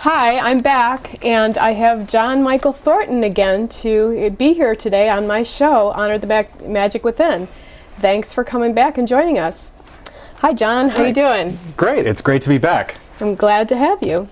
Hi, I'm back, and I have John Michael Thornton again to be here today on my show, Honor the Magic Within. Thanks for coming back and joining us. Hi, John. How you doing? Great. It's great to be back. I'm glad to have you.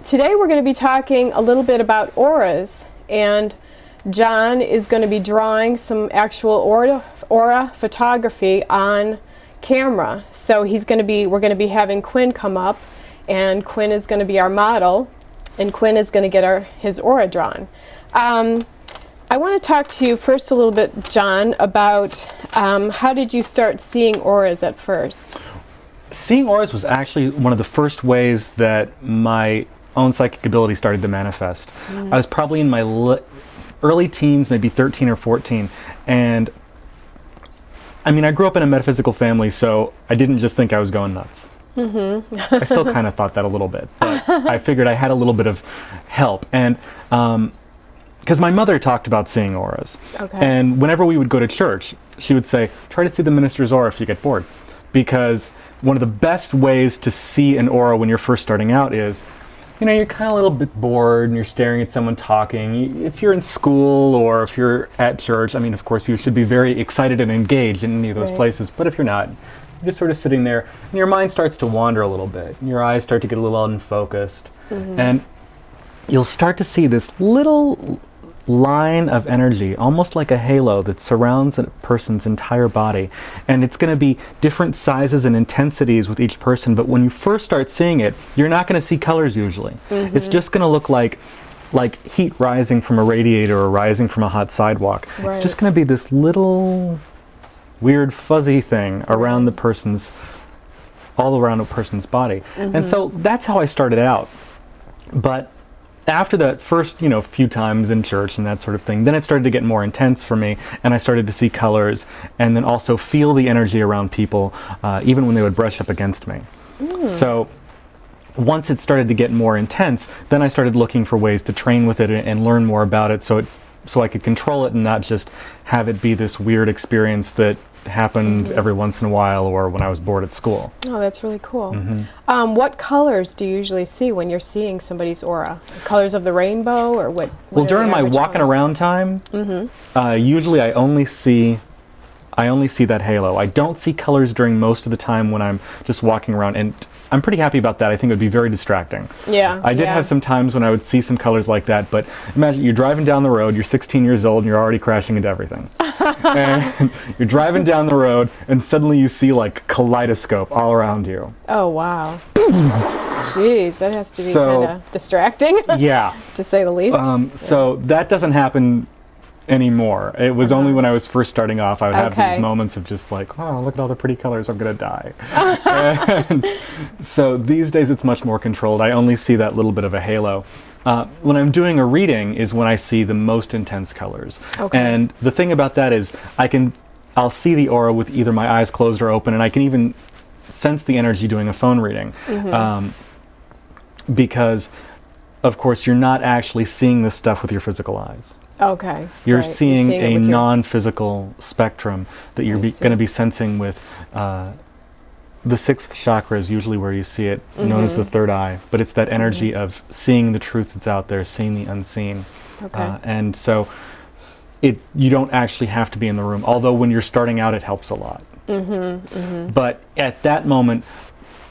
Today we're going to be talking a little bit about auras, and John is going to be drawing some actual aura photography on camera. So we're going to be having Quinn come up, and Quinn is going to be our model, and Quinn is going to get his aura drawn. I want to talk to you first a little bit, John, about how did you start seeing auras at first? Seeing auras was actually one of the first ways that my own psychic ability started to manifest. I was probably in my early teens, maybe 13 or 14, and I mean, I grew up in a metaphysical family, so I didn't just think I was going nuts. I still kind of thought that a little bit, but I figured I had a little bit of help. And because my mother talked about seeing auras. Okay. And whenever we would go to church, she would say, try to see the minister's aura if you get bored. Because one of the best ways to see an aura when you're first starting out is, you know, you're kind of a little bit bored and you're staring at someone talking. If you're in school or if you're at church, I mean, of course, you should be very excited and engaged in any of those places. But if you're not, you're just sort of sitting there and your mind starts to wander a little bit. And your eyes start to get a little unfocused. And you'll start to see this little line of energy, almost like a halo that surrounds a person's entire body. And it's going to be different sizes and intensities with each person, but when you first start seeing it, you're not going to see colors usually. It's just going to look like heat rising from a radiator or rising from a hot sidewalk. It's just going to be this little weird fuzzy thing around the person's, all around a person's body. And so that's how I started out. But after that first, few times in church and that sort of thing, then it started to get more intense for me, and I started to see colors and then also feel the energy around people, even when they would brush up against me. So once it started to get more intense, then I started looking for ways to train with it and learn more about it so I could control it and not just have it be this weird experience that happened every once in a while or when I was bored at school. Oh, that's really cool. What colors do you usually see when you're seeing somebody's aura? Colors of the rainbow, or what? Well, during my walking around time, usually I only see that halo. I don't see colors during most of the time when I'm just walking around, and I'm pretty happy about that. I think it would be very distracting. Yeah. I did have some times when I would see some colors like that, but imagine you're driving down the road, you're 16 years old, and you're already crashing into everything. And you're driving down the road, and suddenly you see like kaleidoscope all around you. Oh, wow. Jeez, that has to be kind of distracting. Yeah. To say the least. So that doesn't happen anymore. It was only when I was first starting off I would have these moments of just like, oh, look at all the pretty colors, I'm gonna die. And so these days it's much more controlled. I only see that little bit of a halo. When I'm doing a reading is when I see the most intense colors. And the thing about that is I'll see the aura with either my eyes closed or open, and I can even sense the energy doing a phone reading. Because of course you're not actually seeing this stuff with your physical eyes. Okay. You're seeing a non-physical spectrum that you're going to be sensing with the sixth chakra is usually where you see it, known as the third eye. But it's that energy of seeing the truth that's out there, seeing the unseen. And so you don't actually have to be in the room, although when you're starting out it helps a lot. But at that moment,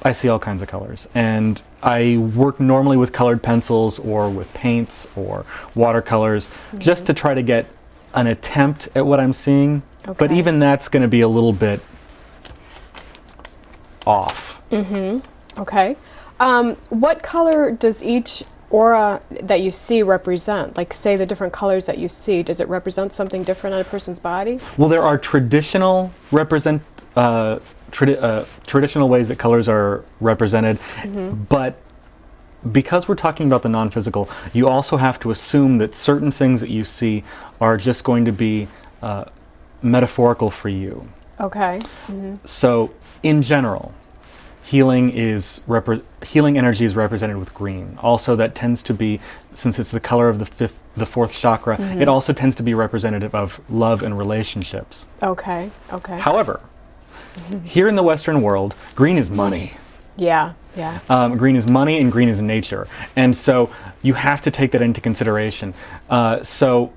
I see all kinds of colors, and I work normally with colored pencils or with paints or watercolors just to try to get an attempt at what I'm seeing. But even that's going to be a little bit off. Okay. What color does each aura that you see represent? Like, say, the different colors that you see, does it represent something different on a person's body? Well, there are traditional traditional ways that colors are represented, but because we're talking about the non-physical, you also have to assume that certain things that you see are just going to be metaphorical for you. So, in general, healing energy is represented with green. Also, that tends to be, since it's the color of the fourth chakra, it also tends to be representative of love and relationships. Okay. However, here in the Western world, green is money. Yeah. Yeah. Green is money, and green is nature. And so you have to take that into consideration. So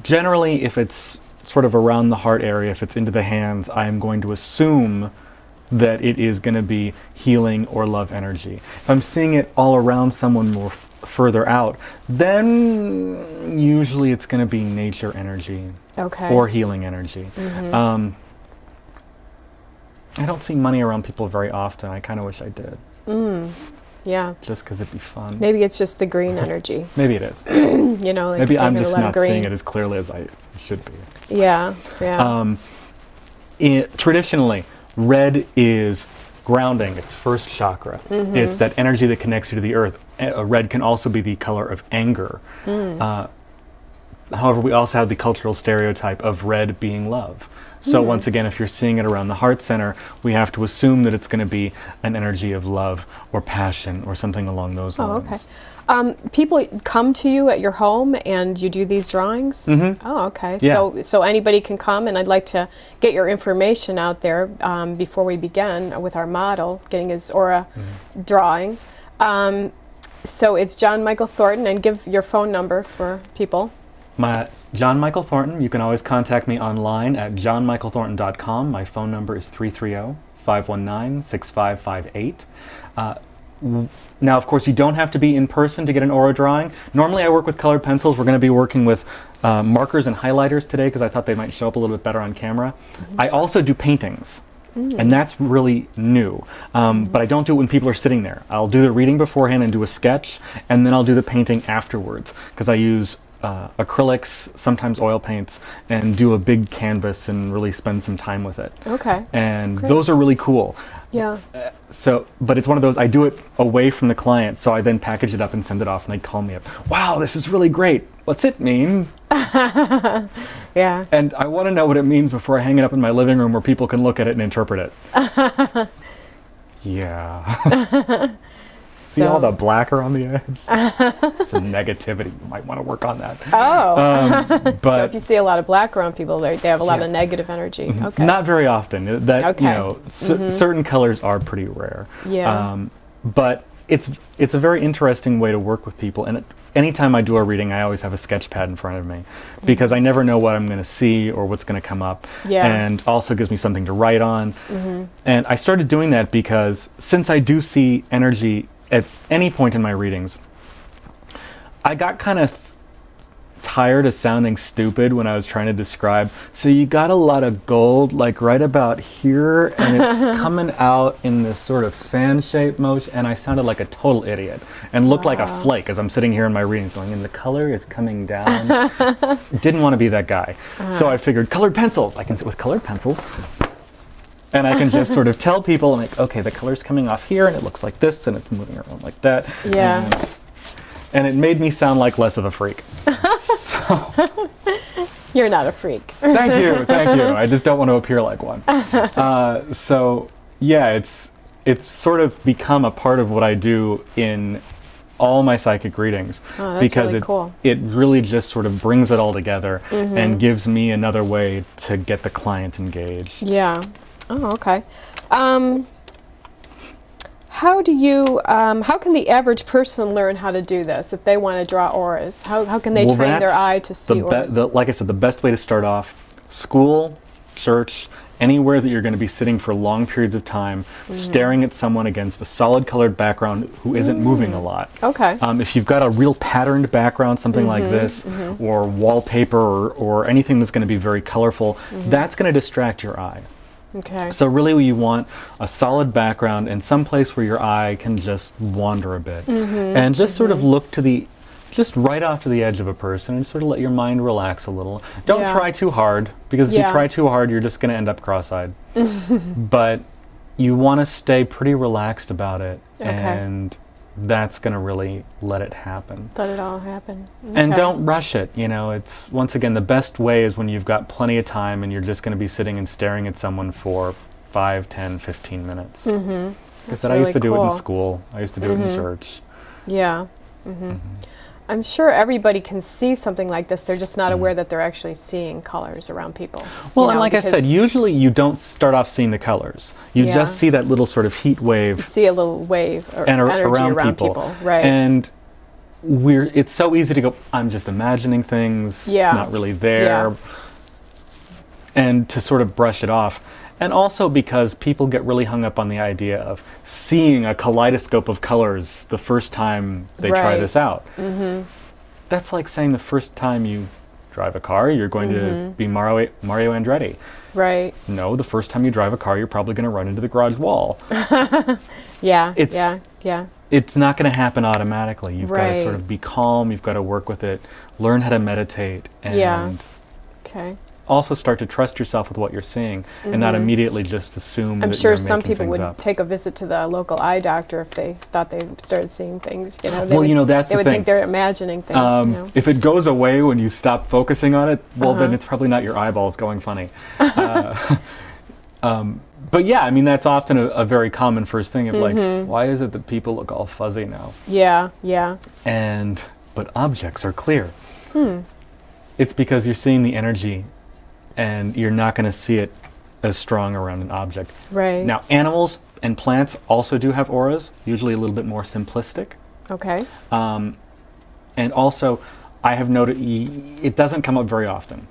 generally, if it's sort of around the heart area, if it's into the hands, I'm going to assume that it is going to be healing or love energy. If I'm seeing it all around someone more further out, then usually it's going to be nature energy or healing energy. I don't see money around people very often. I kind of wish I did. Yeah. Just because it'd be fun. Maybe it's just the green energy. Maybe it is. You know, like maybe I'm just not green. seeing it as clearly as I should be. Yeah, yeah. Traditionally, red is grounding. It's first chakra. It's that energy that connects you to the earth. Red can also be the color of anger. However, we also have the cultural stereotype of red being love. So once again, if you're seeing it around the heart center, we have to assume that it's going to be an energy of love or passion or something along those lines. Okay. People come to you at your home and you do these drawings? Oh, okay. Yeah. So anybody can come, and I'd like to get your information out there before we begin with our model, getting his aura drawing. So it's John Michael Thornton, and give your phone number for people. John Michael Thornton. You can always contact me online at johnmichaelthornton.com. My phone number is 330-519-6558. Now, of course, you don't have to be in person to get an aura drawing. Normally, I work with colored pencils. We're going to be working with markers and highlighters today because I thought they might show up a little bit better on camera. I also do paintings. And that's really new. But I don't do it when people are sitting there. I'll do the reading beforehand and do a sketch, and then I'll do the painting afterwards because I use acrylics, sometimes oil paints, and do a big canvas and really spend some time with it. Okay. And those are really cool. Yeah. But it's one of those, I do it away from the client, so I then package it up and send it off, and they call me up. Wow, this is really great. What's it mean? Yeah. And I want to know what it means before I hang it up in my living room where people can look at it and interpret it. Yeah. See all the black around the edge? Some negativity. You might want to work on that. Oh. But so if you see a lot of black around people, they have a lot of negative energy. Okay. Not very often. That you know, certain colors are pretty rare. Yeah. But it's a very interesting way to work with people. And anytime I do a reading, I always have a sketch pad in front of me because I never know what I'm going to see or what's going to come up. Yeah. And also gives me something to write on. And I started doing that because since I do see energy at any point in my readings, I got kind of tired of sounding stupid when I was trying to describe. So you got a lot of gold, like right about here, and it's coming out in this sort of fan-shaped motion, and I sounded like a total idiot and looked like a flake as I'm sitting here in my readings going, and the color is coming down. Didn't want to be that guy. So I figured colored pencils. I can sit with colored pencils. And I can just sort of tell people, like, okay, the color's coming off here, and it looks like this, and it's moving around like that. Yeah. And it made me sound like less of a freak. So, You're not a freak. Thank you. I just don't want to appear like one. So, yeah, it's sort of become a part of what I do in all my psychic readings. Oh, that's because really cool. It really just sort of brings it all together and gives me another way to get the client engaged. Yeah. Oh, okay. How can the average person learn how to do this if they want to draw auras? How can they train their eye to see auras? Like I said, the best way to start off, school, church, anywhere that you're going to be sitting for long periods of time, staring at someone against a solid colored background who isn't moving a lot. Okay. If you've got a real patterned background, something like this, or wallpaper, or anything that's going to be very colorful, that's going to distract your eye. Okay. So really you want a solid background and some place where your eye can just wander a bit. And just sort of look to just right off to the edge of a person and sort of let your mind relax a little. Don't try too hard, because if you try too hard, you're just going to end up cross-eyed. But you want to stay pretty relaxed about it, and that's going to really let it happen. Let it all happen. And don't rush it. You know, it's, once again, the best way is when you've got plenty of time and you're just going to be sitting and staring at someone for 5, 10, 15 minutes. Because I used to do it in school. I used to do it in church. Yeah. I'm sure everybody can see something like this. They're just not aware that they're actually seeing colors around people. Well, you know, and like I because said, usually you don't start off seeing the colors. You Yeah. just see that little sort of heat you wave see a little wave or and energy around people. Right. And it's so easy to go, I'm just imagining things. Yeah. It's not really there. Yeah. And to sort of brush it off. And also because people get really hung up on the idea of seeing a kaleidoscope of colors the first time they try Right. this out. That's like saying the first time you drive a car, you're going to be Mario Andretti. Right. No, the first time you drive a car, you're probably going to run into the garage wall. Yeah. It's- Yeah. It's not going to happen automatically. You've got to Right. sort of be calm, you've got to work with it, learn how to meditate, and Yeah. Okay. also start to trust yourself with what you're seeing and not immediately just assume I'm that sure you're some making people things would up. take a visit to the local eye doctor if they thought they started seeing things. You know, they Well, would, you know, that's they the would thing. think they're imagining things. You know? If it goes away when you stop focusing on it, well, Uh-huh. then it's probably not your eyeballs going funny. But yeah, I mean, that's often a very common first thing of like, why is it that people look all fuzzy now? Yeah. Yeah. But objects are clear. It's because you're seeing the energy and you're not going to see it as strong around an object. Right. Now, animals and plants also do have auras, usually a little bit more simplistic. Okay. And also, I have noted it doesn't come up very often.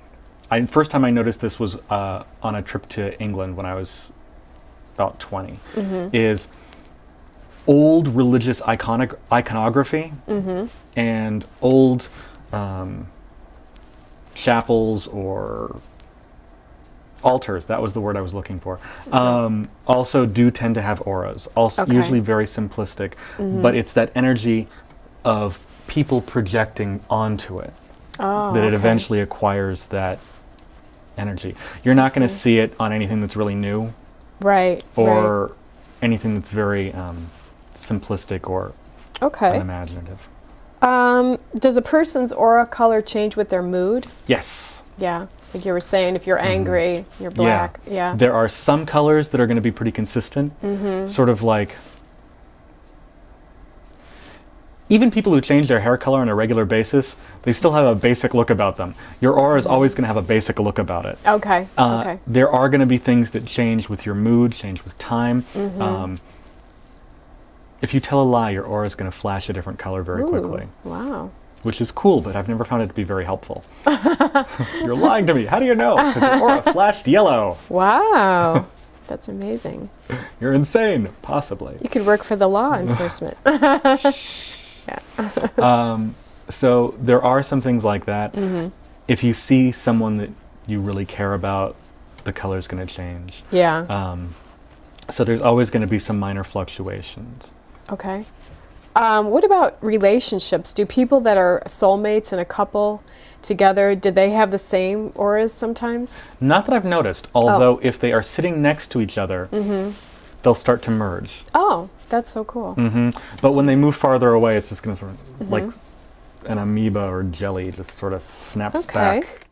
First time I noticed this was on a trip to England when I was about 20. Is old religious iconography and old chapels or altars, that was the word I was looking for, also do tend to have auras, also Okay. usually very simplistic, but it's that energy of people projecting onto it Oh, that it okay. eventually acquires that energy. You're not going to see. see it on anything that's really new Right. or anything that's very simplistic or right. Okay. unimaginative. Does a person's aura color change with their mood? Yes. Yeah. Like you were saying, if you're angry, you're black. Yeah. There are some colors that are going to be pretty consistent, sort of like even people who change their hair color on a regular basis, they still have a basic look about them. Your aura is always going to have a basic look about it. Okay. Okay. There are going to be things that change with your mood, change with time. If you tell a lie, your aura is going to flash a different color very quickly, Ooh, wow. which is cool, but I've never found it to be very helpful. You're lying to me. How do you know? Because your aura flashed yellow. Wow. That's amazing. You're insane, possibly. You could work for the law enforcement. So there are some things like that. If you see someone that you really care about, the color's going to change. Yeah. So there's always going to be some minor fluctuations. Okay. What about relationships? Do people that are soulmates in a couple together, did they have the same auras sometimes? Not that I've noticed, although if they are sitting next to each other, they'll start to merge. Oh, that's so cool. But when they move farther away, it's just going to sort of, like an amoeba or jelly, just sort of snaps Okay. back